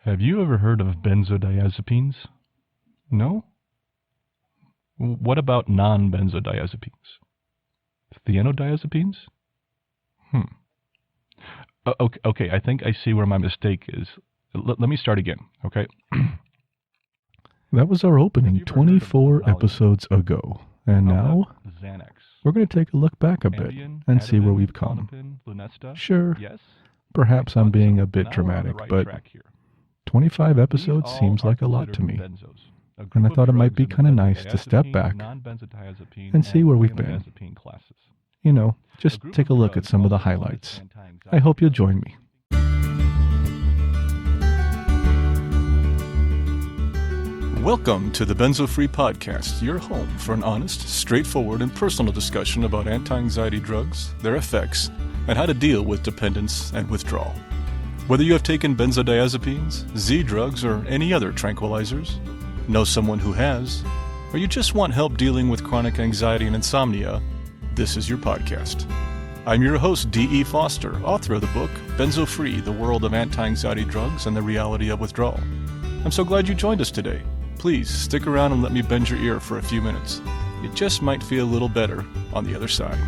Have you ever heard of benzodiazepines? No? What about nonbenzodiazepines? Thienodiazepines? Okay, I think I see where my mistake is. Let me start again, okay? That was our opening 24 episodes ago. And now, Xanax, we're going to take a look back a bit Ambien, and see where Ativan, we've come. Klonopin, Lunesta? Sure, Yes? perhaps I I'm thought being so. a bit Now we're on the dramatic, right but track here. 25 These episodes all seems are like a lot to considered me. benzos, a group And I of thought it might drugs be in the kind of nice to step benzodiazepine, back nonbenzodiazepine, and see where we've been. thienodiazepine classes. You know, A just group take of a look at drugs some of the also known as highlights. anti-anxiety I hope you'll drugs. join me. Welcome to the Benzo Free Podcast, your home for an honest, straightforward, and personal discussion about anti-anxiety drugs, their effects, and how to deal with dependence and withdrawal. Whether you have taken benzodiazepines, Z drugs, or any other tranquilizers, know someone who has, or you just want help dealing with chronic anxiety and insomnia, this is your podcast. I'm your host, D.E. Foster, author of the book, Benzo Free, The World of Anti-Anxiety Drugs and the Reality of Withdrawal. I'm so glad you joined us today. Please stick around and let me bend your ear for a few minutes. It just might feel a little better on the other side.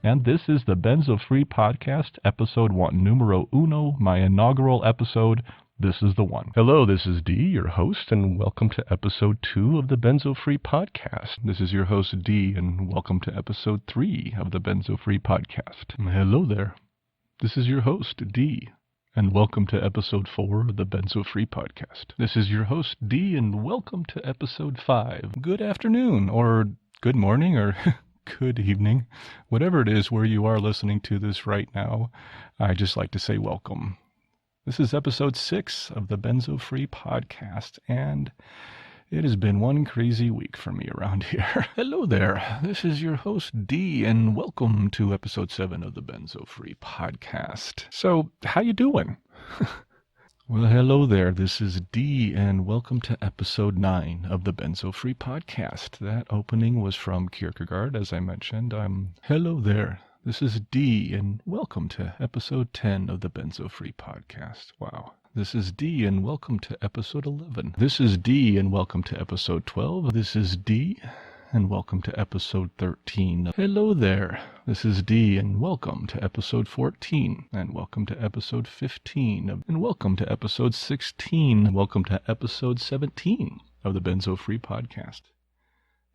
And this is the Benzo Free Podcast, episode 1, numero uno, my inaugural episode. This is the one. Hello, this is D, your host, and welcome to episode 2 of the Benzo Free Podcast. This is your host, D, and welcome to episode 3 of the Benzo Free Podcast. Hello there. This is your host, D, and welcome to episode 4 of the Benzo Free Podcast. This is your host, D, and welcome to episode 5. Good afternoon, or good morning, or good evening. Whatever it is where you are listening to this right now, I just like to say welcome. This is episode 6 of the Benzo Free Podcast, and it has been one crazy week for me around here. Hello there, this is your host D, and welcome to episode 7 of the Benzo Free Podcast. So, how you doing? Well, hello there, this is D, and welcome to episode 9 of the Benzo Free Podcast. That opening was from Kierkegaard, as I mentioned. Hello there. This is D, and welcome to episode 10 of the Benzo Free Podcast. Wow. This is D, and welcome to episode 11. This is D, and welcome to episode 12. This is D, and welcome to episode 13. Hello there. This is D, and welcome to episode 14, and welcome to episode 15, and welcome to episode 16, and welcome to episode 17 of the Benzo Free Podcast.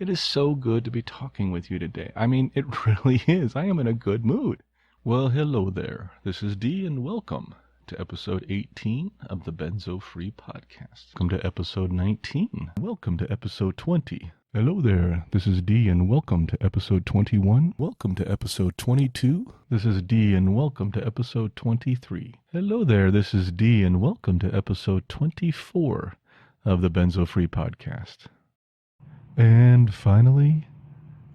It is so good to be talking with you today. I mean, it really is. I am in a good mood. Well, hello there. This is D, and welcome to episode 18 of the Benzo Free Podcast. Welcome to episode 19. Welcome to episode 20. Hello there. This is D, and welcome to episode 21. Welcome to episode 22. This is D, and welcome to episode 23. Hello there. This is D, and welcome to episode 24 of the Benzo Free Podcast. And finally,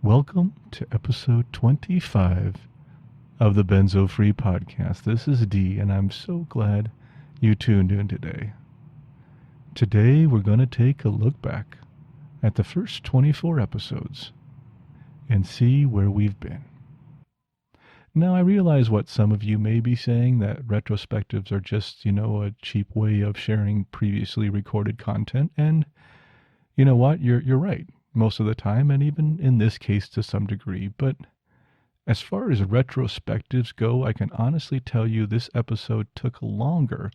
welcome to episode 25 of the Benzo Free Podcast. This is D, and I'm so glad you tuned in today. Today, we're going to take a look back at the first 24 episodes and see where we've been. Now, I realize what some of you may be saying, that retrospectives are just, a cheap way of sharing previously recorded content, and you know what? You're right most of the time, and even in this case to some degree. But as far as retrospectives go, I can honestly tell you this episode took longer,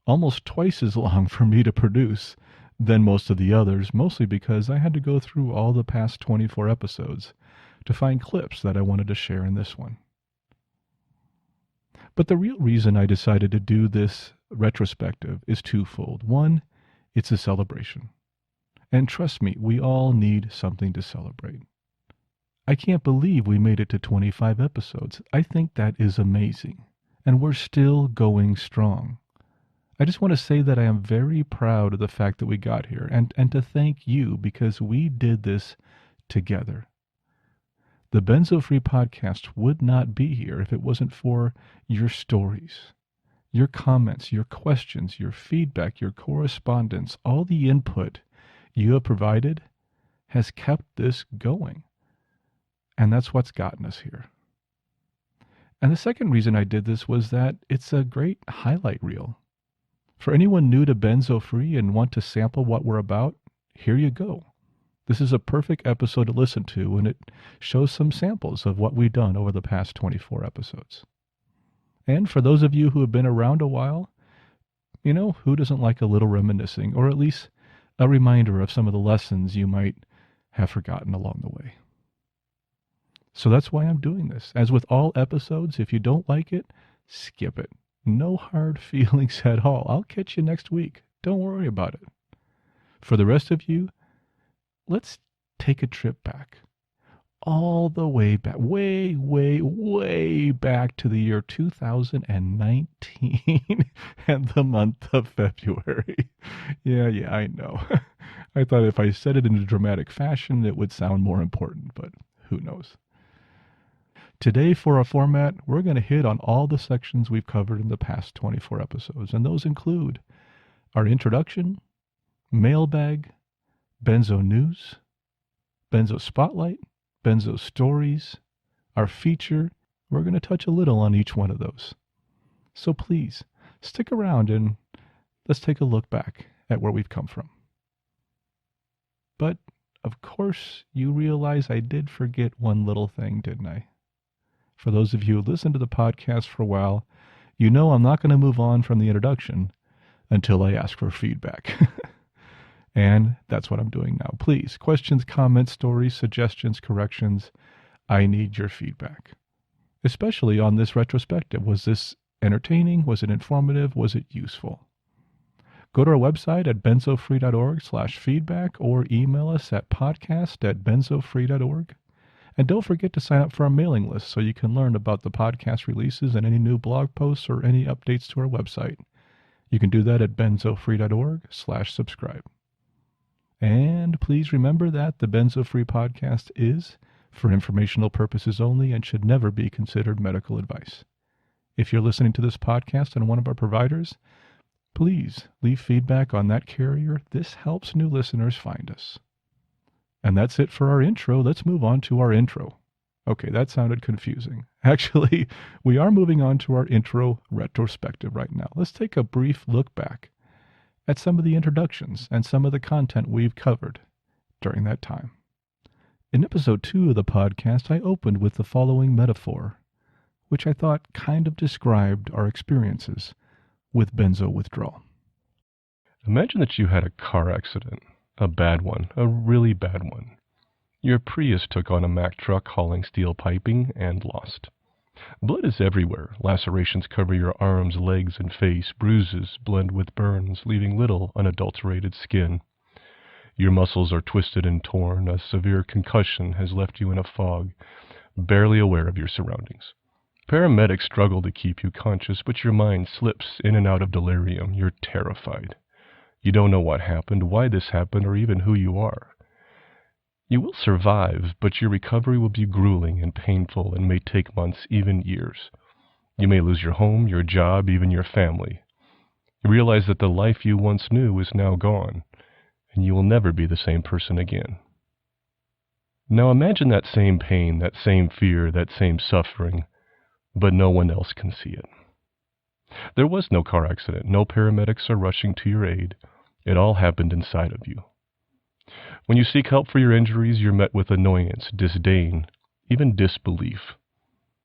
almost twice as long for me to produce than most of the others, mostly because I had to go through all the past 24 episodes to find clips that I wanted to share in this one. But the real reason I decided to do this retrospective is twofold. One, it's a celebration. And trust me, we all need something to celebrate. I can't believe we made it to 25 episodes. I think that is amazing. And we're still going strong. I just want to say that I am very proud of the fact that we got here, and to thank you, because we did this together. The Benzo Free Podcast would not be here if it wasn't for your stories Your comments, your questions, your feedback, your correspondence, all the input you have provided has kept this going. And that's what's gotten us here. And the second reason I did this was that it's a great highlight reel. For anyone new to Benzo Free and want to sample what we're about, here you go. This is a perfect episode to listen to, and it shows some samples of what we've done over the past 24 episodes. And for those of you who have been around a while, you know, who doesn't like a little reminiscing, or at least a reminder of some of the lessons you might have forgotten along the way. So that's why I'm doing this. As with all episodes, if you don't like it, skip it. No hard feelings at all. I'll catch you next week. Don't worry about it. For the rest of you, let's take a trip back. All the way back, way back to the year 2019 and the month of February. Yeah, I know. I thought if I said it in a dramatic fashion, it would sound more important, but who knows. Today, for our format, we're going to hit on all the sections we've covered in the past 24 episodes, and those include our introduction, mailbag, Benzo news, Benzo spotlight, Benzo stories, our feature. We're going to touch a little on each one of those. So please, stick around and let's take a look back at where we've come from. But, of course, you realize I did forget one little thing, didn't I? For those of you who listened to the podcast for a while, you know I'm not going to move on from the introduction until I ask for feedback. And that's what I'm doing now. Please, questions, comments, stories, suggestions, corrections. I need your feedback. Especially on this retrospective. Was this entertaining? Was it informative? Was it useful? Go to our website at benzofree.org/feedback or email us at podcast@benzofree.org. And don't forget to sign up for our mailing list so you can learn about the podcast releases and any new blog posts or any updates to our website. You can do that at benzofree.org/subscribe. And please remember that the Benzo Free Podcast is for informational purposes only and should never be considered medical advice. If you're listening to this podcast on one of our providers, please leave feedback on that carrier. This helps new listeners find us. And that's it for our intro. Let's move on to our intro. Okay, that sounded confusing. Actually, we are moving on to our intro retrospective right now. Let's take a brief look back at some of the introductions and some of the content we've covered during that time. In episode 2 of the podcast, I opened with the following metaphor, which I thought kind of described our experiences with benzo withdrawal. Imagine that you had a car accident, a bad one, a really bad one. Your Prius took on a Mack truck hauling steel piping and lost. Blood is everywhere. Lacerations cover your arms, legs, and face. Bruises blend with burns, leaving little unadulterated skin. Your muscles are twisted and torn. A severe concussion has left you in a fog, barely aware of your surroundings. Paramedics struggle to keep you conscious, but your mind slips in and out of delirium. You're terrified. You don't know what happened, why this happened, or even who you are. You will survive, but your recovery will be grueling and painful and may take months, even years. You may lose your home, your job, even your family. You realize that the life you once knew is now gone, and you will never be the same person again. Now imagine that same pain, that same fear, that same suffering, but no one else can see it. There was no car accident. No paramedics are rushing to your aid. It all happened inside of you. When you seek help for your injuries, you're met with annoyance, disdain, even disbelief.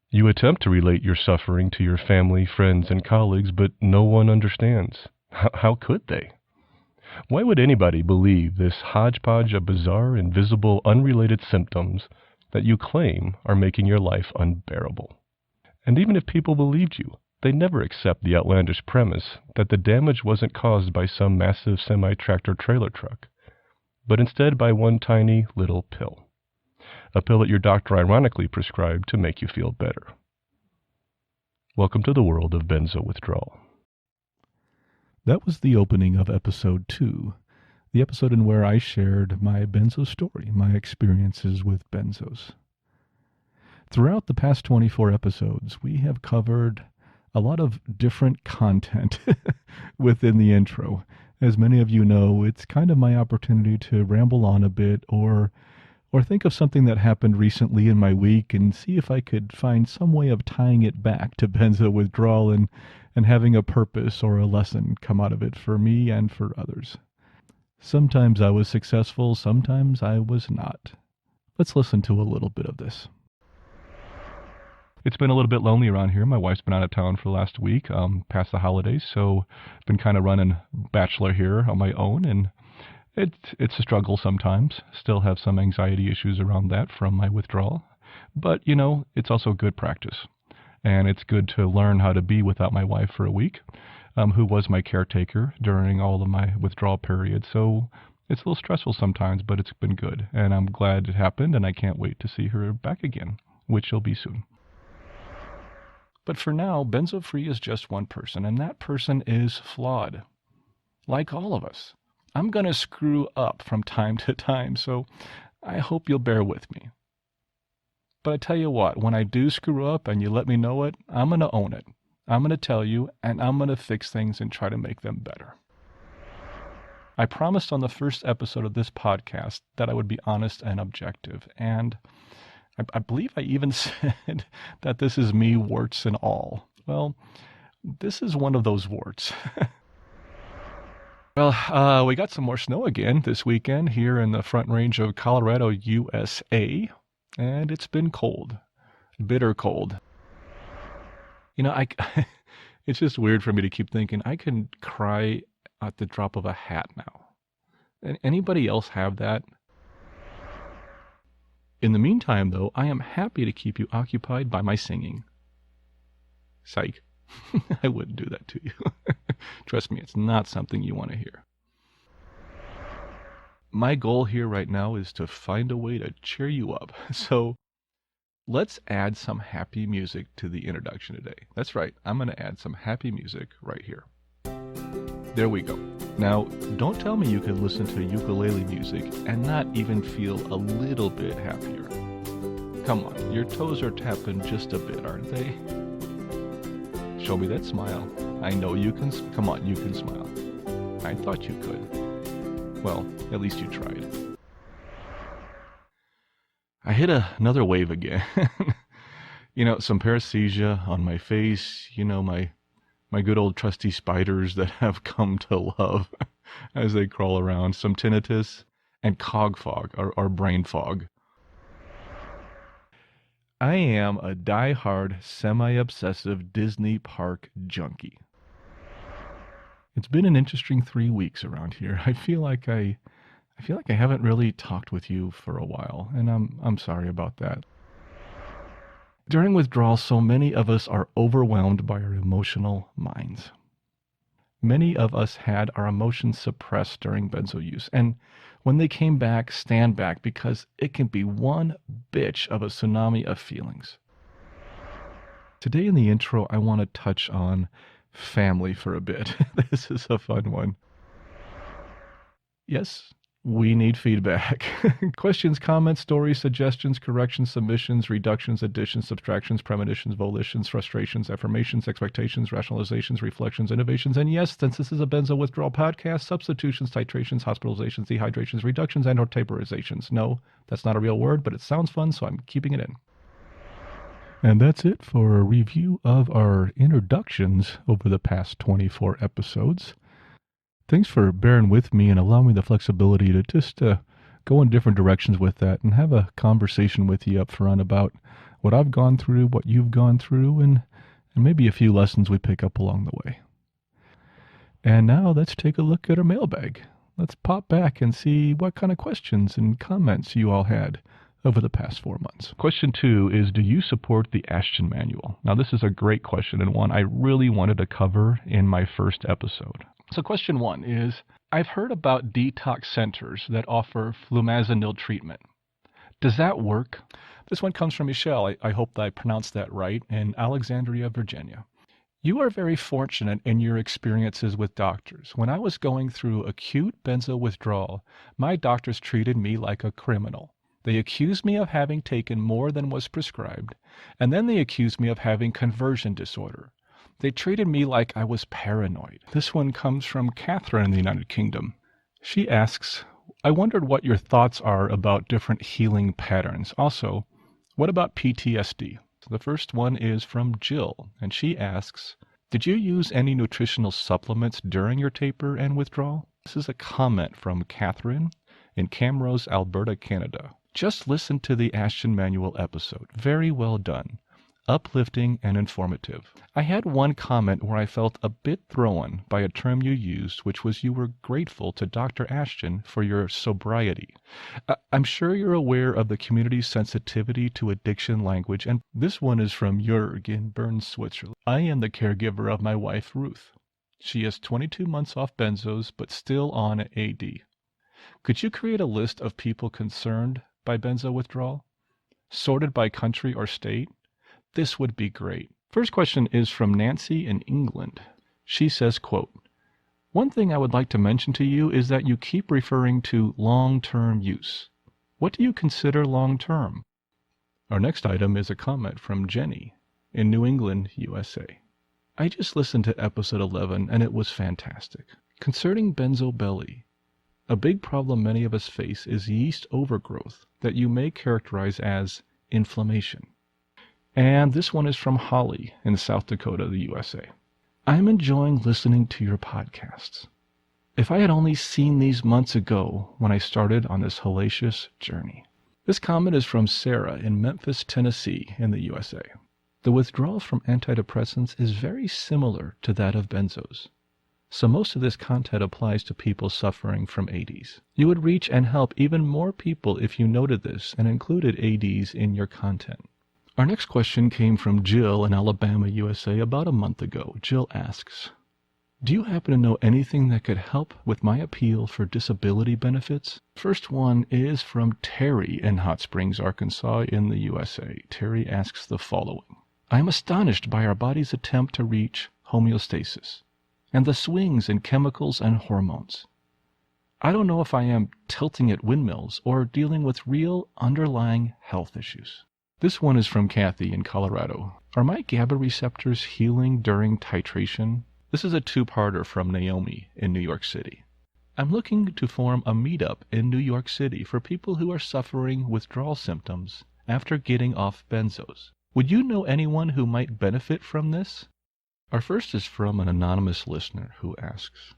You attempt to relate your suffering to your family, friends, and colleagues, but no one understands. How could they? Why would anybody believe this hodgepodge of bizarre, invisible, unrelated symptoms that you claim are making your life unbearable? And even if people believed you, they never accept the outlandish premise that the damage wasn't caused by some massive semi-tractor trailer truck, but instead by one tiny little pill. A pill that your doctor ironically prescribed to make you feel better. Welcome to the world of benzo withdrawal. That was the opening of episode 2, the episode in where I shared my benzo story, my experiences with benzos. Throughout the past 24 episodes, we have covered a lot of different content within the intro. As many of you know, it's kind of my opportunity to ramble on a bit or think of something that happened recently in my week and see if I could find some way of tying it back to benzo withdrawal and having a purpose or a lesson come out of it for me and for others. Sometimes I was successful, sometimes I was not. Let's listen to a little bit of this. It's been a little bit lonely around here. My wife's been out of town for the last week, past the holidays, so I've been kind of running bachelor here on my own, and it's a struggle sometimes. Still have some anxiety issues around that from my withdrawal. But, it's also good practice. And it's good to learn how to be without my wife for a week, who was my caretaker during all of my withdrawal period. So it's a little stressful sometimes, but it's been good. And I'm glad it happened, and I can't wait to see her back again, which will be soon. But for now, Benzo Free is just one person, and that person is flawed. Like all of us. I'm going to screw up from time to time, so I hope you'll bear with me. But I tell you what, when I do screw up and you let me know it, I'm going to own it. I'm going to tell you, and I'm going to fix things and try to make them better. I promised on the first episode of this podcast that I would be honest and objective, and I believe I even said that this is me, warts and all. Well, this is one of those warts. Well, we got some more snow again this weekend here in the Front Range of Colorado, USA, and it's been cold, bitter cold. It's just weird for me to keep thinking I can cry at the drop of a hat now. Anybody else have that? In the meantime, though, I am happy to keep you occupied by my singing. Psych. I wouldn't do that to you. Trust me, it's not something you want to hear. My goal here right now is to find a way to cheer you up. So let's add some happy music to the introduction today. That's right, I'm going to add some happy music right here. There we go. Now, don't tell me you can listen to ukulele music and not even feel a little bit happier. Come on, your toes are tapping just a bit, aren't they? Show me that smile. I know you can. Come on, you can smile. I thought you could. Well, at least you tried. I hit another wave again. Some paresthesia on my face, my good old trusty spiders that have come to love as they crawl around, some tinnitus, and cog fog, or brain fog. I am a die-hard, semi-obsessive Disney park junkie. It's been an interesting 3 weeks around here. I feel like I haven't really talked with you for a while, and I'm sorry about that. During withdrawal, so many of us are overwhelmed by our emotional minds. Many of us had our emotions suppressed during benzo use, and when they came back, stand back, because it can be one bitch of a tsunami of feelings. Today in the intro, I want to touch on family for a bit. This is a fun one. Yes, we need feedback. Questions, comments, stories, suggestions, corrections, submissions, reductions, additions, subtractions, premonitions, volitions, frustrations, affirmations, expectations, rationalizations, reflections, innovations, and yes, since this is a benzo withdrawal podcast, substitutions, titrations, hospitalizations, dehydrations, reductions, and or taperizations. No, that's not a real word, but it sounds fun, so I'm keeping it in. And that's it for a review of our introductions over the past 24 episodes. Thanks for bearing with me and allowing me the flexibility to just go in different directions with that and have a conversation with you up front about what I've gone through, what you've gone through, and maybe a few lessons we pick up along the way. And now let's take a look at our mailbag. Let's pop back and see what kind of questions and comments you all had over the past 4 months. Question 2 is, do you support the Ashton Manual? Now, this is a great question and one I really wanted to cover in my first episode. So question 1 is, I've heard about detox centers that offer flumazenil treatment. Does that work? This one comes from Michelle. I hope that I pronounced that right, in Alexandria, Virginia. You are very fortunate in your experiences with doctors. When I was going through acute benzo withdrawal, my doctors treated me like a criminal. They accused me of having taken more than was prescribed, and then they accused me of having conversion disorder. They treated me like I was paranoid. This one comes from Catherine in the United Kingdom. She asks, I wondered what your thoughts are about different healing patterns. Also, what about PTSD? The first one is from Jill, and she asks, did you use any nutritional supplements during your taper and withdrawal? This is a comment from Catherine in Camrose, Alberta, Canada. Just listen to the Ashton Manual episode. Very well done. Uplifting and informative. I had one comment where I felt a bit thrown by a term you used, which was you were grateful to Dr. Ashton for your sobriety. I'm sure you're aware of the community's sensitivity to addiction language, and this one is from Jörg in Bern, Switzerland. I am the caregiver of my wife, Ruth. She is 22 months off benzos, but still on AD. Could you create a list of people concerned by benzo withdrawal, sorted by country or state? This would be great. First question is from Nancy in England. She says, quote, one thing I would like to mention to you is that you keep referring to long-term use. What do you consider long-term? Our next item is a comment from Jenny in New England, USA. I just listened to episode 11 and it was fantastic. Concerning benzo belly, a big problem many of us face is yeast overgrowth that you may characterize as inflammation. And this one is from Holly in South Dakota, the USA. I'm enjoying listening to your podcasts. If I had only seen these months ago when I started on this hellacious journey. This comment is from Sarah in Memphis, Tennessee in the USA. The withdrawal from antidepressants is very similar to that of benzos. So most of this content applies to people suffering from ADs. You would reach and help even more people if you noted this and included ADs in your content. Our next question came from Jill in Alabama, USA about a month ago. Jill asks, do you happen to know anything that could help with my appeal for disability benefits? First one is from Terry in Hot Springs, Arkansas in the USA. Terry asks the following. I am astonished by our body's attempt to reach homeostasis and the swings in chemicals and hormones. I don't know if I am tilting at windmills or dealing with real underlying health issues. This one is from Kathy in Colorado. Are my GABA receptors healing during titration? This is a two-parter from Naomi in New York City. I'm looking to form a meetup in New York City for people who are suffering withdrawal symptoms after getting off benzos. Would you know anyone who might benefit from this? Our first is from an anonymous listener who asks,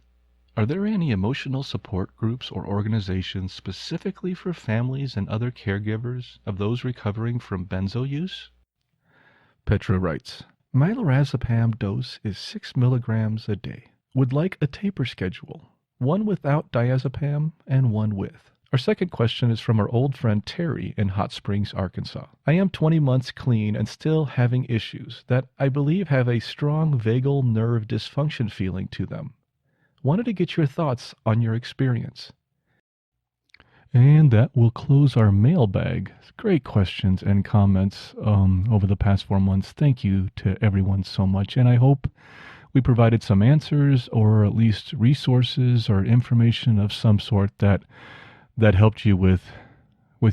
are there any emotional support groups or organizations specifically for families and other caregivers of those recovering from benzo use? Petra writes, my lorazepam dose is 6 milligrams a day. Would like a taper schedule, one without diazepam and one with. Our second question is from our old friend Terry in Hot Springs, Arkansas. I am 20 months clean and still having issues that I believe have a strong vagal nerve dysfunction feeling to them. Wanted to get your thoughts on your experience. And that will close our mailbag. Great questions and comments over the past 4 months. Thank you to everyone so much. And I hope we provided some answers or at least resources or information of some sort that helped you with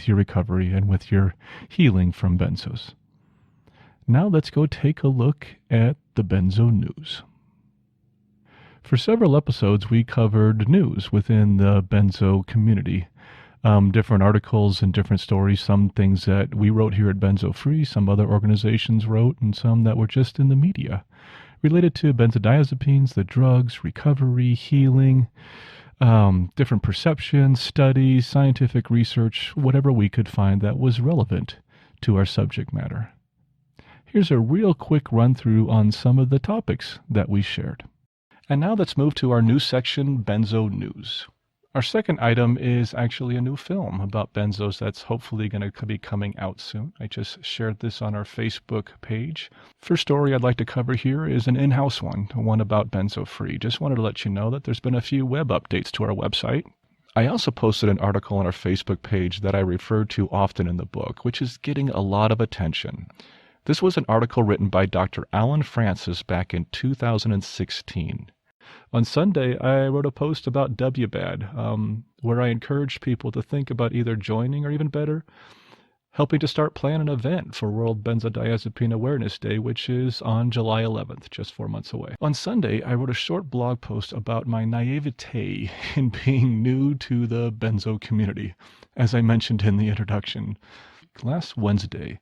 your recovery and with your healing from benzos. Now let's go take a look at the benzo news. For several episodes, we covered news within the benzo community, different articles and different stories, some things that we wrote here at Benzo Free, some other organizations wrote, and some that were just in the media, related to benzodiazepines, the drugs, recovery, healing, different perceptions, studies, scientific research, whatever we could find that was relevant to our subject matter. Here's a real quick run-through on some of the topics that we shared. And now let's move to our new section, Benzo News. Our second item is actually a new film about benzos that's hopefully going to be coming out soon. I just shared this on our Facebook page. First story I'd like to cover here is an in-house one about Benzo Free. Just wanted to let you know that there's been a few web updates to our website. I also posted an article on our Facebook page that I referred to often in the book, which is getting a lot of attention. This was an article written by Dr. Alan Francis back in 2016. On Sunday, I wrote a post about WBAD, where I encouraged people to think about either joining or even better, helping to start planning an event for World Benzodiazepine Awareness Day, which is on July 11th, just 4 months away. On Sunday, I wrote a short blog post about my naivete in being new to the benzo community, as I mentioned in the introduction. Last Wednesday,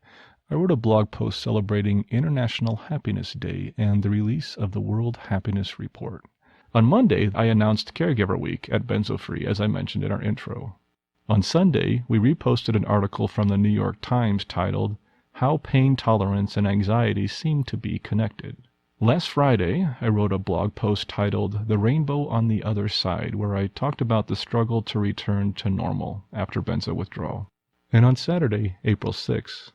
I wrote a blog post celebrating International Happiness Day and the release of the World Happiness Report. On Monday, I announced Caregiver Week at Benzo Free, as I mentioned in our intro. On Sunday, we reposted an article from the New York Times titled, How Pain Tolerance and Anxiety Seem to Be Connected. Last Friday, I wrote a blog post titled, The Rainbow on the Other Side, where I talked about the struggle to return to normal after benzo withdrawal. And on Saturday, April 6th,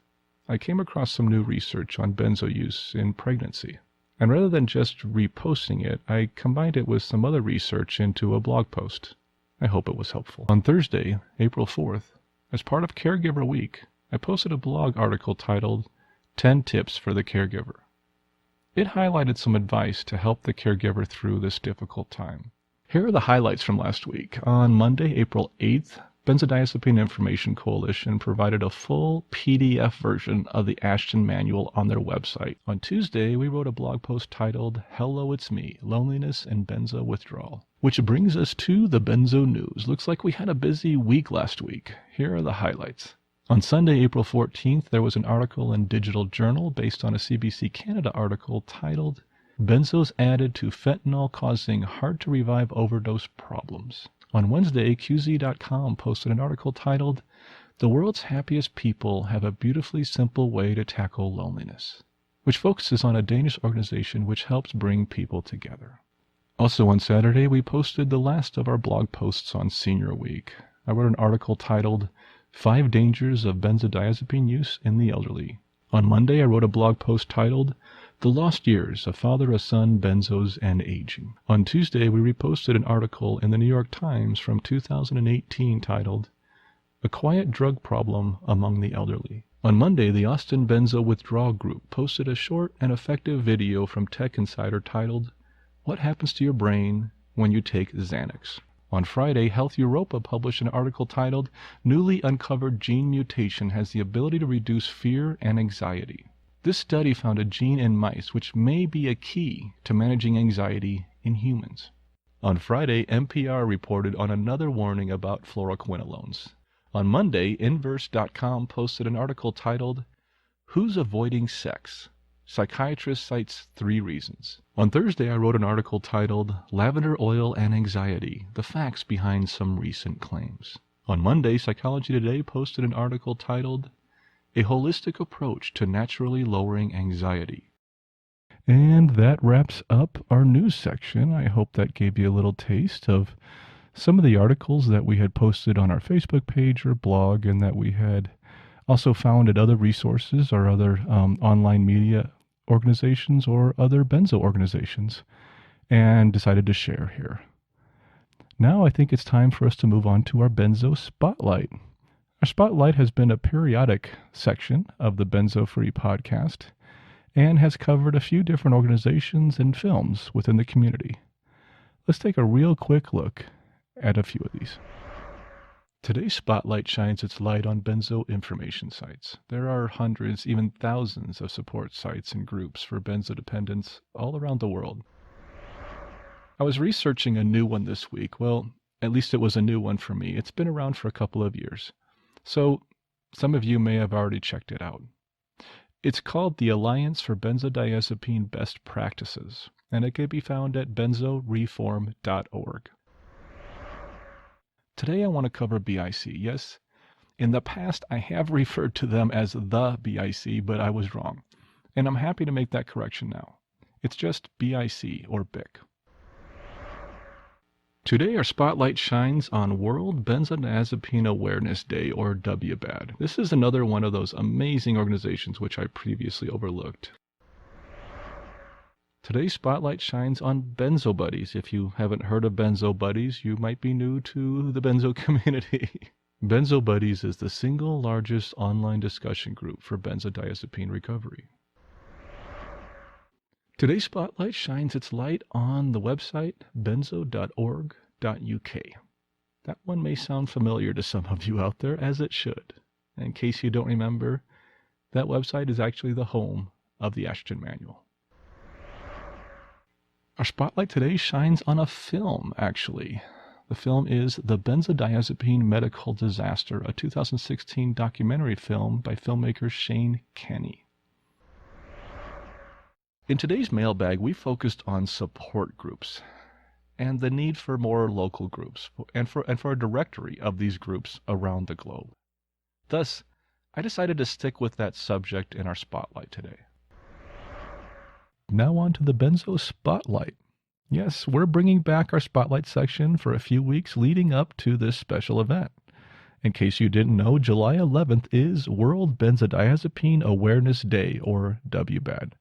I came across some new research on benzo use in pregnancy. And rather than just reposting it, I combined it with some other research into a blog post. I hope it was helpful. On Thursday, April 4th, as part of Caregiver Week, I posted a blog article titled 10 Tips for the Caregiver. It highlighted some advice to help the caregiver through this difficult time. Here are the highlights from last week. On Monday, April 8th, Benzodiazepine Information Coalition provided a full PDF version of the Ashton Manual on their website. On Tuesday, we wrote a blog post titled, Hello, It's Me, Loneliness and Benzo Withdrawal. Which brings us to the benzo news. Looks like we had a busy week last week. Here are the highlights. On Sunday, April 14th, there was an article in Digital Journal based on a CBC Canada article titled, Benzos Added to Fentanyl Causing Hard-to-Revive Overdose Problems. On Wednesday, QZ.com posted an article titled, The World's Happiest People Have a Beautifully Simple Way to Tackle Loneliness, which focuses on a Danish organization which helps bring people together. Also on Saturday, we posted the last of our blog posts on Senior Week. I wrote an article titled, 5 Dangers of Benzodiazepine Use in the Elderly. On Monday, I wrote a blog post titled, The Lost Years, A Father, a Son, Benzos, and Aging. On Tuesday, we reposted an article in the New York Times from 2018 titled, A Quiet Drug Problem Among the Elderly. On Monday, the Austin Benzo Withdrawal Group posted a short and effective video from Tech Insider titled, What Happens to Your Brain When You Take Xanax? On Friday, Health Europa published an article titled, Newly Uncovered Gene Mutation Has the Ability to Reduce Fear and Anxiety. This study found a gene in mice which may be a key to managing anxiety in humans. On Friday, NPR reported on another warning about fluoroquinolones. On Monday, Inverse.com posted an article titled, Who's Avoiding Sex? Psychiatrist cites 3 reasons. On Thursday, I wrote an article titled, Lavender Oil and Anxiety, the Facts Behind Some Recent Claims. On Monday, Psychology Today posted an article titled, A Holistic Approach to Naturally Lowering Anxiety. And that wraps up our news section. I hope that gave you a little taste of some of the articles that we had posted on our Facebook page or blog, and that we had also found at other resources or other online media organizations or other benzo organizations, and decided to share here. Now I think it's time for us to move on to our Benzo Spotlight. Our Spotlight has been a periodic section of the Benzo Free Podcast and has covered a few different organizations and films within the community. Let's take a real quick look at a few of these. Today's Spotlight shines its light on benzo information sites. There are hundreds, even thousands of support sites and groups for benzo dependents all around the world. I was researching a new one this week. Well, at least it was a new one for me. It's been around for a couple of years, so some of you may have already checked it out. It's called the Alliance for Benzodiazepine Best Practices, and it can be found at benzoreform.org. Today I want to cover BIC. Yes, in the past I have referred to them as the BIC, but I was wrong. And I'm happy to make that correction now. It's just BIC or BIC. Today our spotlight shines on World Benzodiazepine Awareness Day, or WBAD. This is another one of those amazing organizations which I previously overlooked. Today's spotlight shines on Benzo Buddies. If you haven't heard of Benzo Buddies, you might be new to the benzo community. Benzo Buddies is the single largest online discussion group for benzodiazepine recovery. Today's spotlight shines its light on the website benzo.org.uk. That one may sound familiar to some of you out there, as it should. In case you don't remember, that website is actually the home of the Estrogen Manual. Our spotlight today shines on a film, actually. The film is The Benzodiazepine Medical Disaster, a 2016 documentary film by filmmaker Shane Kenny. In today's mailbag, we focused on support groups and the need for more local groups and for a directory of these groups around the globe. Thus, I decided to stick with that subject in our spotlight today. Now on to the Benzo Spotlight. Yes, we're bringing back our Spotlight section for a few weeks leading up to this special event. In case you didn't know, July 11th is World Benzodiazepine Awareness Day, or WBAD.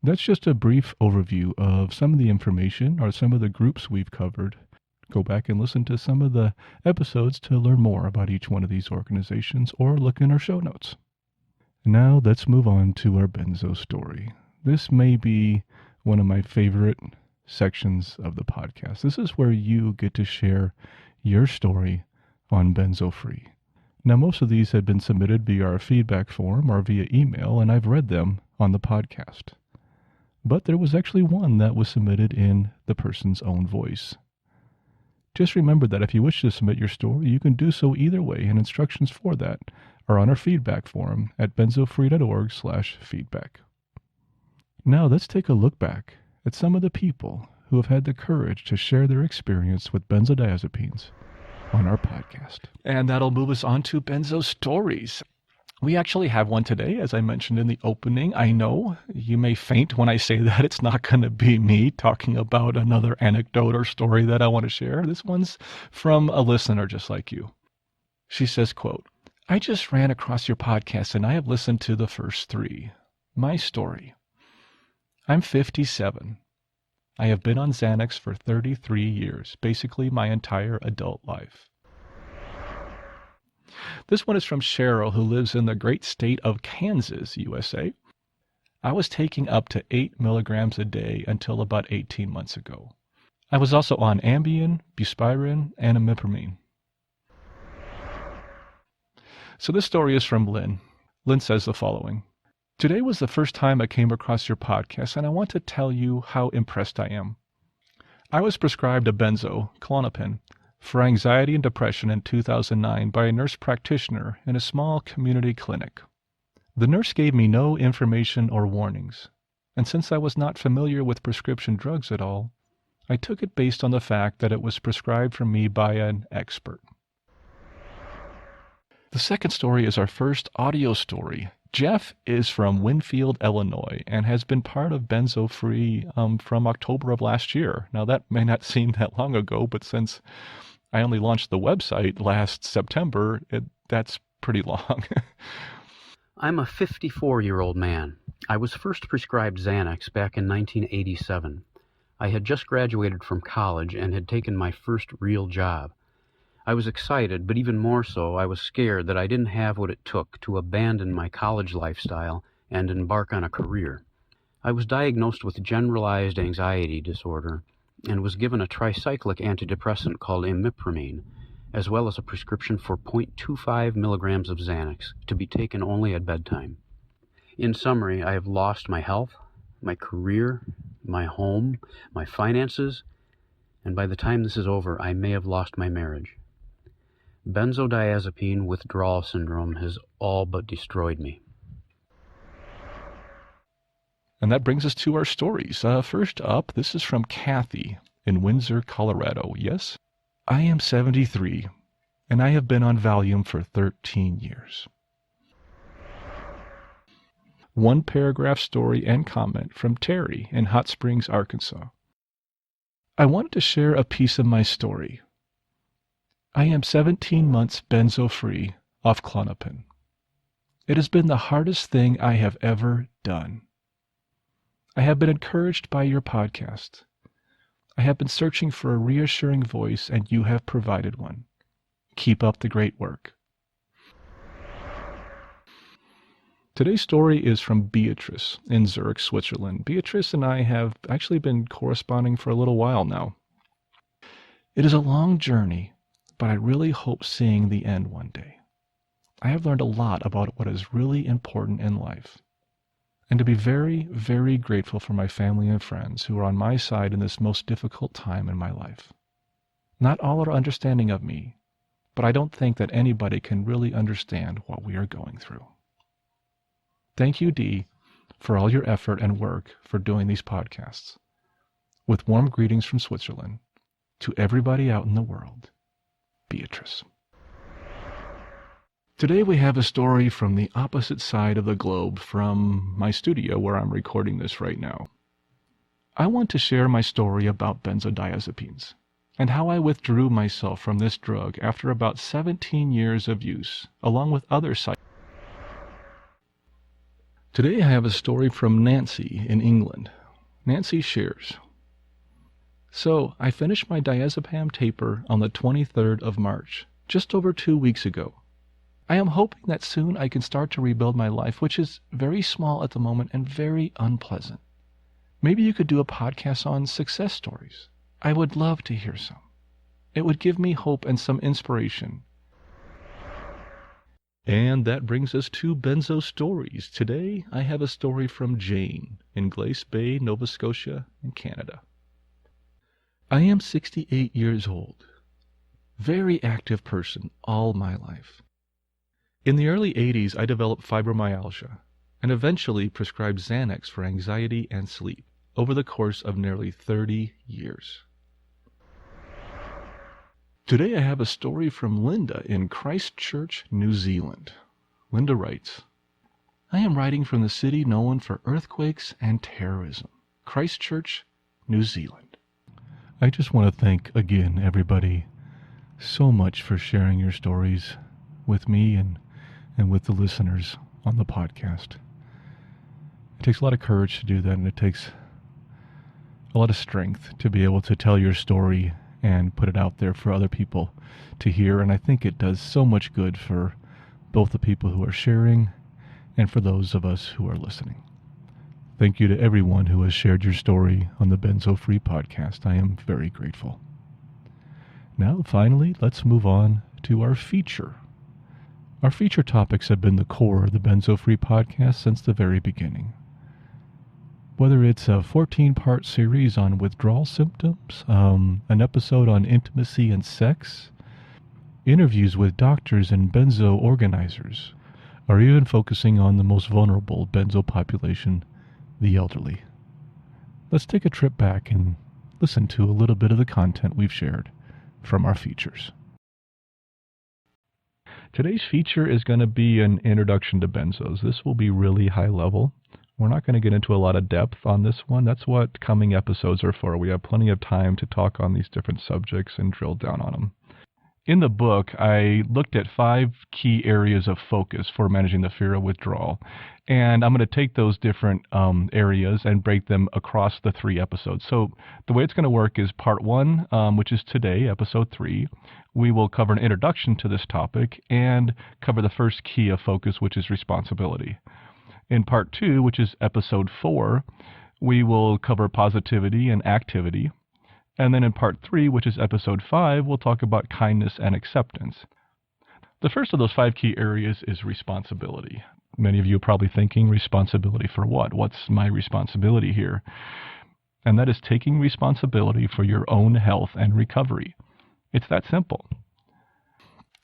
That's just a brief overview of some of the information or some of the groups we've covered. Go back and listen to some of the episodes to learn more about each one of these organizations or look in our show notes. Now let's move on to our Benzo story. This may be one of my favorite sections of the podcast. This is where you get to share your story on Benzo Free. Now, most of these have been submitted via our feedback form or via email, and I've read them on the podcast. But there was actually one that was submitted in the person's own voice. Just remember that if you wish to submit your story, you can do so either way, and instructions for that are on our feedback form at benzofree.org/feedback. Now let's take a look back at some of the people who have had the courage to share their experience with benzodiazepines on our podcast. And that'll move us on to Benzo Stories. We actually have one today, as I mentioned in the opening. I know you may faint when I say that. It's not going to be me talking about another anecdote or story that I want to share. This one's from a listener just like you. She says, quote, "I just ran across your podcast and I have listened to the first 3. My story. I'm 57. I have been on Xanax for 33 years, basically my entire adult life." This one is from Cheryl, who lives in the great state of Kansas, USA. "I was taking up to 8 milligrams a day until about 18 months ago. I was also on Ambien, buspirone, and imipramine." So this story is from Lynn. Lynn says the following. "Today was the first time I came across your podcast, and I want to tell you how impressed I am. I was prescribed a benzo, Klonopin, for anxiety and depression in 2009 by a nurse practitioner in a small community clinic. The nurse gave me no information or warnings, and since I was not familiar with prescription drugs at all, I took it based on the fact that it was prescribed for me by an expert." The second story is our first audio story. Jeff is from Winfield, Illinois, and has been part of Benzo Free from October of last year. Now, that may not seem that long ago, but since I only launched the website last September, that's pretty long. I'm a 54-year-old man. I was first prescribed Xanax back in 1987. I had just graduated from college and had taken my first real job. I was excited, but even more so, I was scared that I didn't have what it took to abandon my college lifestyle and embark on a career. I was diagnosed with generalized anxiety disorder and was given a tricyclic antidepressant called imipramine, as well as a prescription for 0.25 milligrams of Xanax to be taken only at bedtime. In summary, I have lost my health, my career, my home, my finances, and by the time this is over, I may have lost my marriage. Benzodiazepine withdrawal syndrome has all but destroyed me. And that brings us to our stories. First up, this is from Kathy in Windsor, Colorado. Yes, I am 73, and I have been on Valium for 13 years. One paragraph story and comment from Terry in Hot Springs, Arkansas. I wanted to share a piece of my story. I am 17 months benzo-free off Klonopin. It has been the hardest thing I have ever done. I have been encouraged by your podcast. I have been searching for a reassuring voice, and you have provided one. Keep up the great work. Today's story is from Beatrice in Zurich, Switzerland. Beatrice and I have actually been corresponding for a little while now. It is a long journey, but I really hope seeing the end one day. I have learned a lot about what is really important in life, and to be very, very grateful for my family and friends who are on my side in this most difficult time in my life. Not all are understanding of me, but I don't think that anybody can really understand what we are going through. Thank you, Dee, for all your effort and work for doing these podcasts. With warm greetings from Switzerland, to everybody out in the world, Beatrice. Today we have a story from the opposite side of the globe from my studio where I'm recording this right now. I want to share my story about benzodiazepines and how I withdrew myself from this drug after about 17 years of use, along with other side. Today I have a story from Nancy in England. Nancy shares. So, I finished my diazepam taper on the 23rd of March, just over 2 weeks ago. I am hoping that soon I can start to rebuild my life, which is very small at the moment and very unpleasant. Maybe you could do a podcast on success stories. I would love to hear some. It would give me hope and some inspiration. And that brings us to Benzo Stories. Today, I have a story from Jane in Glace Bay, Nova Scotia, in Canada. I am 68 years old. Very active person all my life. In the early 80s, I developed fibromyalgia and eventually prescribed Xanax for anxiety and sleep over the course of nearly 30 years. Today I have a story from Linda in Christchurch, New Zealand. Linda writes, I am writing from the city known for earthquakes and terrorism, Christchurch, New Zealand. I just want to thank again everybody so much for sharing your stories with me and with the listeners on the podcast. It takes a lot of courage to do that, and it takes a lot of strength to be able to tell your story and put it out there for other people to hear, and I think it does so much good for both the people who are sharing and for those of us who are listening. Thank you to everyone who has shared your story on the Benzo Free Podcast. I am very grateful. Now, finally, let's move on to our feature. Our feature topics have been the core of the Benzo Free Podcast since the very beginning. Whether it's a 14-part series on withdrawal symptoms, an episode on intimacy and sex, interviews with doctors and benzo organizers, or even focusing on the most vulnerable benzo population, the elderly. Let's take a trip back and listen to a little bit of the content we've shared from our features. Today's feature is going to be an introduction to benzos. This will be really high level. We're not going to get into a lot of depth on this one. That's what coming episodes are for. We have plenty of time to talk on these different subjects and drill down on them. In the book, I looked at 5 key areas of focus for managing the fear of withdrawal. And I'm going to take those different areas and break them across the 3 episodes. So the way it's going to work is part 1, which is today, episode 3. We will cover an introduction to this topic and cover the first key of focus, which is responsibility. In part 2, which is episode 4, we will cover positivity and activity. And then in part 3, which is episode 5, we'll talk about kindness and acceptance. The first of those 5 key areas is responsibility. Many of you are probably thinking, responsibility for what? What's my responsibility here? And that is taking responsibility for your own health and recovery. It's that simple.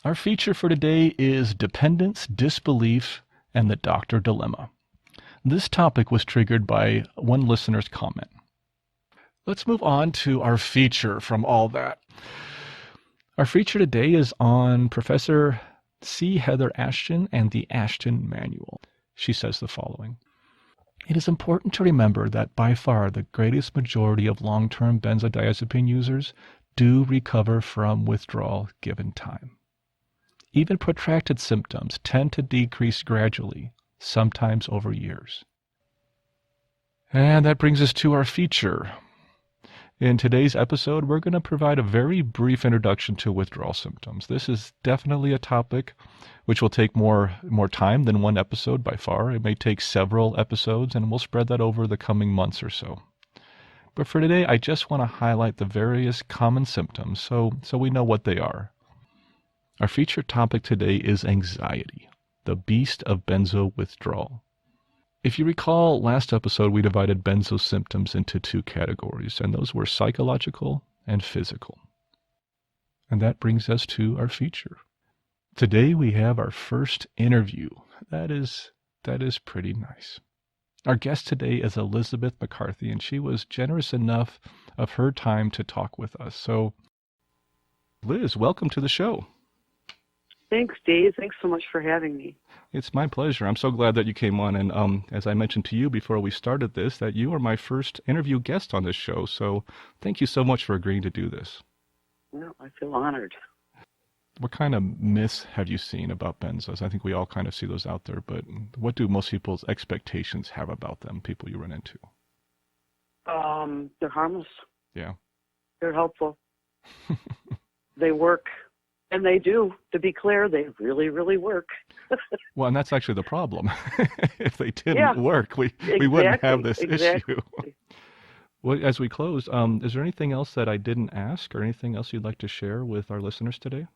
Our feature for today is dependence, disbelief, and the doctor dilemma. This topic was triggered by one listener's comment. Let's move on to our feature from all that. Our feature today is on Professor C. Heather Ashton and the Ashton Manual. She says the following. It is important to remember that by far the greatest majority of long-term benzodiazepine users do recover from withdrawal given time. Even protracted symptoms tend to decrease gradually, sometimes over years. And that brings us to our feature. In today's episode, we're going to provide a very brief introduction to withdrawal symptoms. This is definitely a topic which will take more time than one episode by far. It may take several episodes, and we'll spread that over the coming months or so. But for today, I just want to highlight the various common symptoms so we know what they are. Our featured topic today is anxiety, the beast of benzo withdrawal. If you recall, last episode we divided benzo symptoms into two categories, and those were psychological and physical. And that brings us to our feature. Today we have our first interview. That is pretty nice. Our guest today is Elizabeth McCarthy, and she was generous enough of her time to talk with us. So, Liz, welcome to the show. Thanks, Dave. Thanks so much for having me. It's my pleasure. I'm so glad that you came on. And as I mentioned to you before we started this, that you are my first interview guest on this show. So thank you so much for agreeing to do this. Well, I feel honored. What kind of myths have you seen about benzos? I think we all kind of see those out there, but what do most people's expectations have about them, people you run into? They're harmless. Yeah. They're helpful. They work. And they do. To be clear, they really, really work. Well, and that's actually the problem. If they didn't work, we wouldn't have this issue. Well, as we close, is there anything else that I didn't ask or anything else you'd like to share with our listeners today?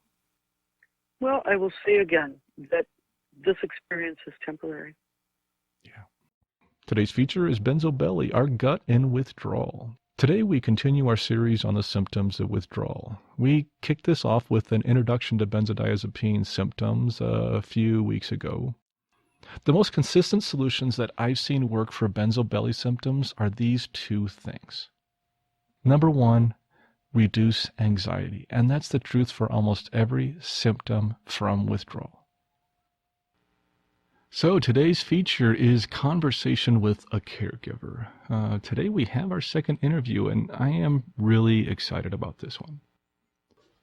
Well, I will say again that this experience is temporary. Yeah. Today's feature is Benzo Belly, our gut in withdrawal. Today we continue our series on the symptoms of withdrawal. We kicked this off with an introduction to benzodiazepine symptoms a few weeks ago. The most consistent solutions that I've seen work for benzo belly symptoms are these two things. Number one, reduce anxiety, and that's the truth for almost every symptom from withdrawal. So today's feature is Conversation with a Caregiver. Today we have our second interview, and I am really excited about this one.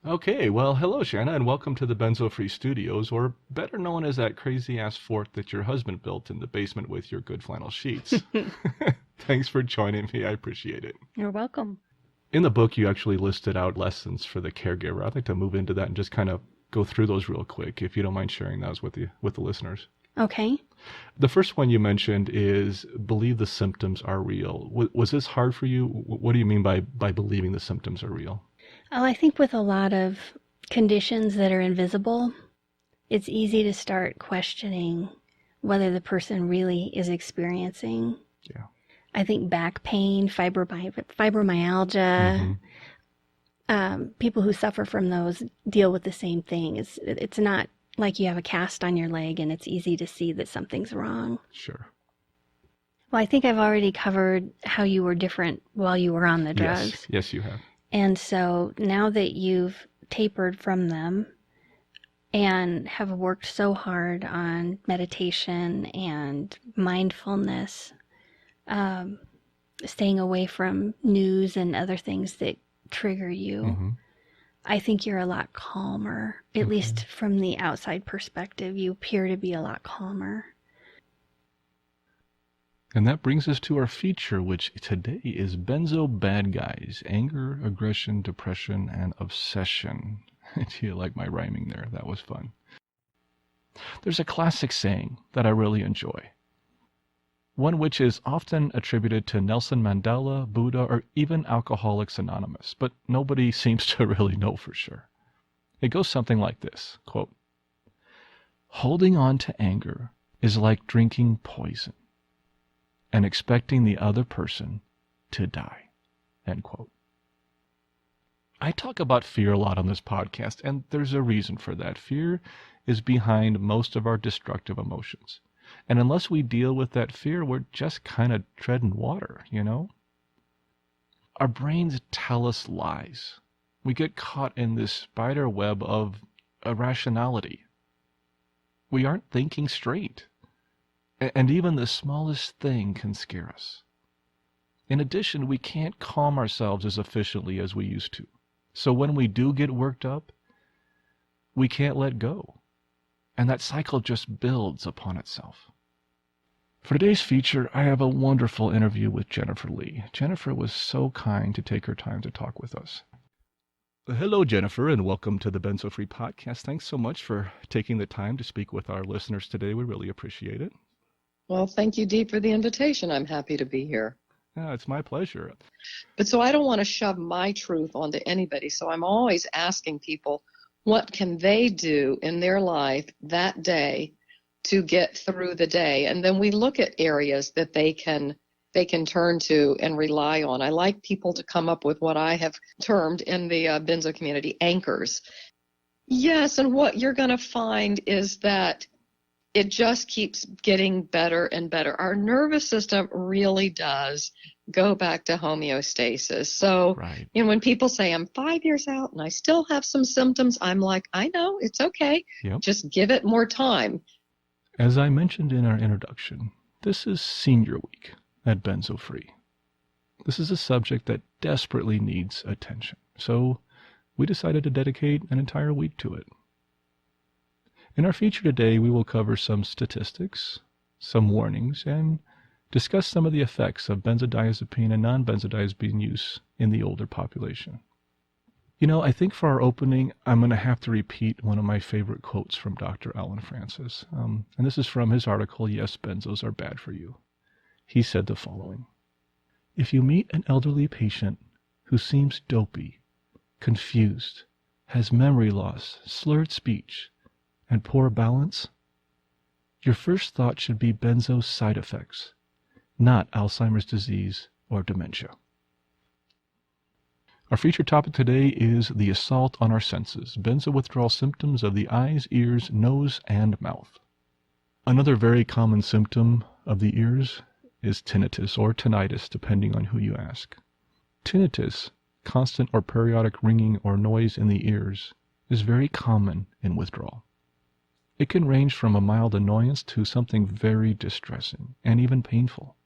Okay, well, hello, Shanna, and welcome to the Benzo Free Studios, or better known as that crazy-ass fort that your husband built in the basement with your good flannel sheets. Thanks for joining me. I appreciate it. You're welcome. In the book, you actually listed out lessons for the caregiver. I'd like to move into that and just kind of go through those real quick, if you don't mind sharing those with the listeners. Okay. The first one you mentioned is believe the symptoms are real. Was this hard for you? What do you mean by believing the symptoms are real? Well, I think with a lot of conditions that are invisible, it's easy to start questioning whether the person really is experiencing. Yeah. I think back pain, fibromyalgia, people who suffer from those deal with the same thing. It's not like you have a cast on your leg and it's easy to see that something's wrong. Sure. Well, I think I've already covered how you were different while you were on the drugs. Yes, you have. And so now that you've tapered from them and have worked so hard on meditation and mindfulness, staying away from news and other things that trigger you, I think you're a lot calmer, at least from the outside perspective. You appear to be a lot calmer. And that brings us to our feature, which today is Benzo Bad Guys, Anger, Aggression, Depression, and Obsession. Do you like my rhyming there? That was fun. There's a classic saying that I really enjoy. One which is often attributed to Nelson Mandela, Buddha, or even Alcoholics Anonymous, but nobody seems to really know for sure. It goes something like this, quote, "Holding on to anger is like drinking poison and expecting the other person to die," end quote. I talk about fear a lot on this podcast, and there's a reason for that. Fear is behind most of our destructive emotions. And unless we deal with that fear, we're just kind of treading water, you know? Our brains tell us lies. We get caught in this spider web of irrationality. We aren't thinking straight. And even the smallest thing can scare us. In addition, we can't calm ourselves as efficiently as we used to. So when we do get worked up, we can't let go. And that cycle just builds upon itself. For today's feature, I have a wonderful interview with Jennifer Lee. Jennifer was so kind to take her time to talk with us. Hello, Jennifer, and welcome to the Benzo Free Podcast. Thanks so much for taking the time to speak with our listeners today. We really appreciate it. Well, thank you, Dee, for the invitation. I'm happy to be here. Yeah, it's my pleasure. But so I don't want to shove my truth onto anybody. So I'm always asking people, What can they do in their life that day to get through the day? And then we look at areas that they can turn to and rely on. I like people to come up with what I have termed in the benzo community anchors. Yes, and what you're going to find is that it just keeps getting better and better. Our nervous system really does go back to homeostasis. So, Right. when people say, I'm 5 years out and I still have some symptoms, I'm like, I know, it's okay. Yep. Just give it more time. As I mentioned in our introduction, this is Senior Week at Benzo Free. This is a subject that desperately needs attention. So we decided to dedicate an entire week to it. In our feature today, we will cover some statistics, some warnings, and discuss some of the effects of benzodiazepine and non-benzodiazepine use in the older population. I think for our opening, I'm going to have to repeat one of my favorite quotes from Dr. Alan Francis. And this is from his article, Yes, Benzos Are Bad for You. He said the following: "If you meet an elderly patient who seems dopey, confused, has memory loss, slurred speech, and poor balance, your first thought should be benzo side effects, not Alzheimer's disease or dementia." Our featured topic today is the assault on our senses, benzo withdrawal symptoms of the eyes, ears, nose, and mouth. Another very common symptom of the ears is tinnitus or tinnitus, depending on who you ask. Tinnitus, constant or periodic ringing or noise in the ears, is very common in withdrawal. It can range from a mild annoyance to something very distressing and even painful.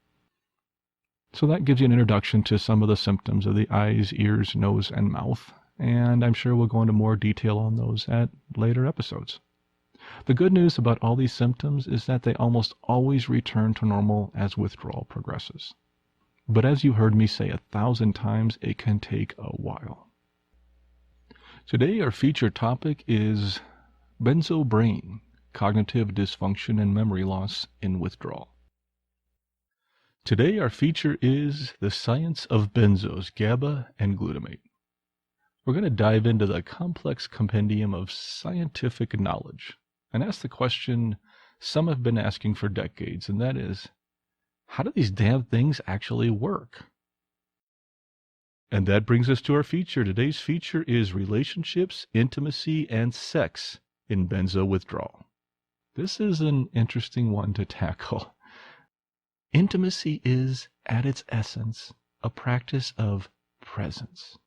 So that gives you an introduction to some of the symptoms of the eyes, ears, nose, and mouth, and I'm sure we'll go into more detail on those at later episodes. The good news about all these symptoms is that they almost always return to normal as withdrawal progresses. But as you heard me say 1,000 times, it can take a while. Today our featured topic is benzo brain, cognitive dysfunction and memory loss in withdrawal. Today our feature is the science of benzos, GABA and glutamate. We're going to dive into the complex compendium of scientific knowledge and ask the question some have been asking for decades, and that is, how do these damn things actually work? And that brings us to our feature. Today's feature is relationships, intimacy, and sex in benzo withdrawal. This is an interesting one to tackle. Intimacy is, at its essence, a practice of presence.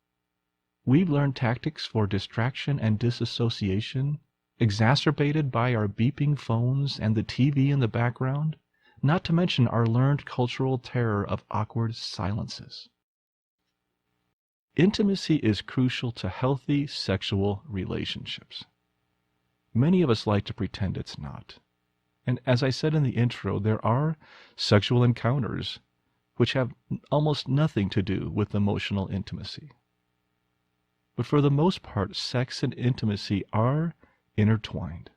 We've learned tactics for distraction and disassociation, exacerbated by our beeping phones and the TV in the background, not to mention our learned cultural terror of awkward silences. Intimacy is crucial to healthy sexual relationships. Many of us like to pretend it's not. And as I said in the intro, there are sexual encounters which have almost nothing to do with emotional intimacy. But for the most part, sex and intimacy are intertwined.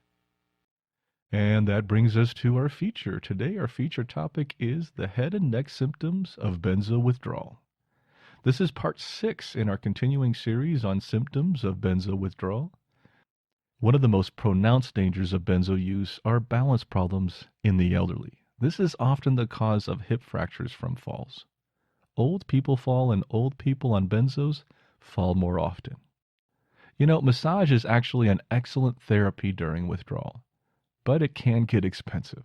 And that brings us to our feature. Today, our feature topic is the head and neck symptoms of benzo withdrawal. This is part 6 in our continuing series on symptoms of benzo withdrawal. One of the most pronounced dangers of benzo use are balance problems in the elderly. This is often the cause of hip fractures from falls. Old people fall, and old people on benzos fall more often. Massage is actually an excellent therapy during withdrawal, but it can get expensive.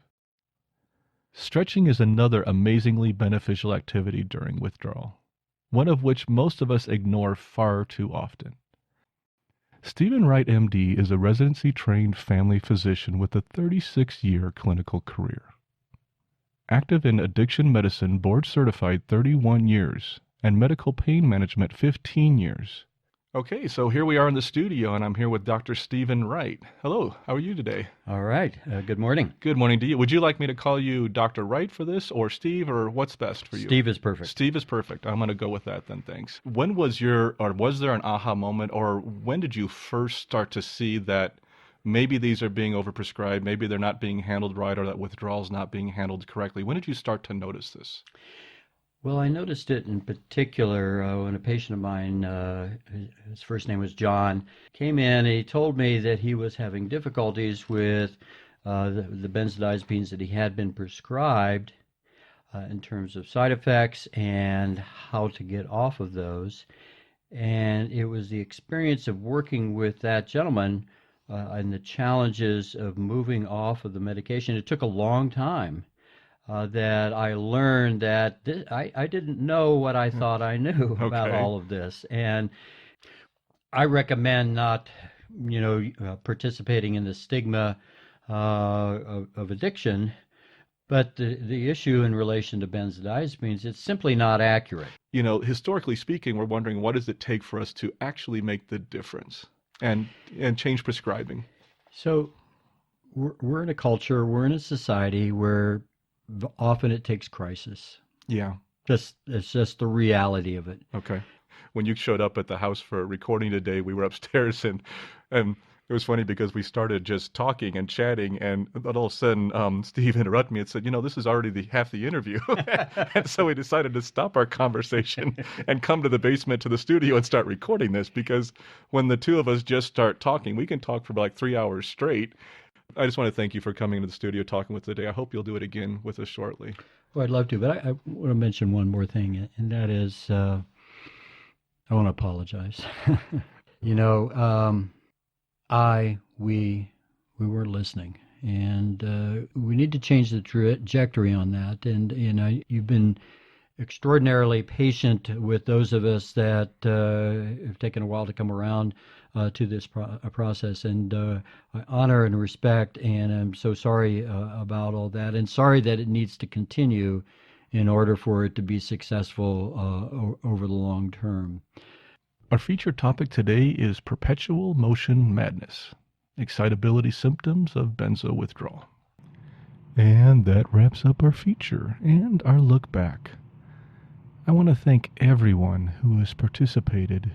Stretching is another amazingly beneficial activity during withdrawal, one of which most of us ignore far too often. Stephen Wright, MD, is a residency-trained family physician with a 36-year clinical career. Active in addiction medicine, board-certified 31 years, and medical pain management 15 years. Okay, so here we are in the studio, and I'm here with Dr. Stephen Wright. Hello, how are you today? All right. Good morning. Good morning to you. Would you like me to call you Dr. Wright for this, or Steve, or what's best for you? Steve is perfect. Steve is perfect. I'm going to go with that then, thanks. When was was there an aha moment, or when did you first start to see that maybe these are being overprescribed, maybe they're not being handled right, or that withdrawal is not being handled correctly? When did you start to notice this? Well, I noticed it in particular when a patient of mine, his first name was John, came in. He told me that he was having difficulties with the benzodiazepines that he had been prescribed in terms of side effects and how to get off of those. And it was the experience of working with that gentleman and the challenges of moving off of the medication. It took a long time. That I learned that I didn't know what I thought I knew about all of this. And I recommend not, participating in the stigma of addiction. But the issue in relation to benzodiazepines, it's simply not accurate. Historically speaking, we're wondering what does it take for us to actually make the difference and change prescribing? So we're in a culture, we're in a society where often it takes crisis. Yeah. It's just the reality of it. Okay. When you showed up at the house for a recording today, we were upstairs and it was funny because we started just talking and chatting, and all of a sudden Steve interrupted me and said, this is already half the interview. And so we decided to stop our conversation and come to the basement to the studio and start recording this, because when the two of us just start talking, we can talk for like 3 hours straight. I just want to thank you for coming to the studio, talking with us today. I hope you'll do it again with us shortly. Well, I'd love to, but I want to mention one more thing, and that is I want to apologize. We weren't listening, and we need to change the trajectory on that. And, you've been extraordinarily patient with those of us that have taken a while to come around to this process, and I honor and respect, and I'm so sorry about all that, and sorry that it needs to continue in order for it to be successful over the long term. Our featured topic today is perpetual motion madness, excitability symptoms of benzo withdrawal. And that wraps up our feature and our look back. I want to thank everyone who has participated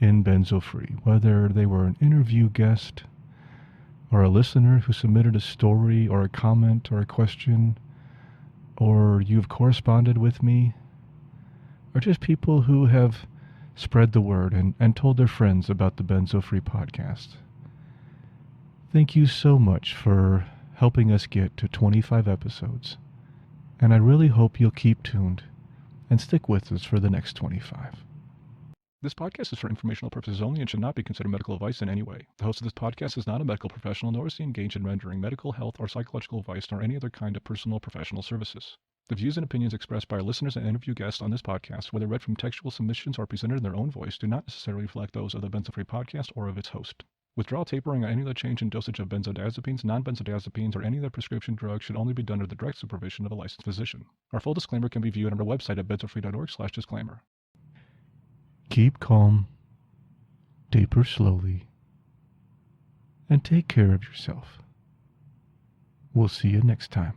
in Benzo Free, whether they were an interview guest or a listener who submitted a story or a comment or a question, or you've corresponded with me, or just people who have spread the word and told their friends about the Benzo Free Podcast. Thank you so much for helping us get to 25 episodes, and I really hope you'll keep tuned and stick with us for the next 25. This podcast is for informational purposes only and should not be considered medical advice in any way. The host of this podcast is not a medical professional, nor is he engaged in rendering medical, health, or psychological advice, nor any other kind of personal or professional services. The views and opinions expressed by our listeners and interview guests on this podcast, whether read from textual submissions or presented in their own voice, do not necessarily reflect those of the Benzo Free Podcast or of its host. Withdrawal, tapering, or any other change in dosage of benzodiazepines, non-benzodiazepines, or any other prescription drug should only be done under the direct supervision of a licensed physician. Our full disclaimer can be viewed on our website at benzofree.org/disclaimer. Keep calm, taper slowly, and take care of yourself. We'll see you next time.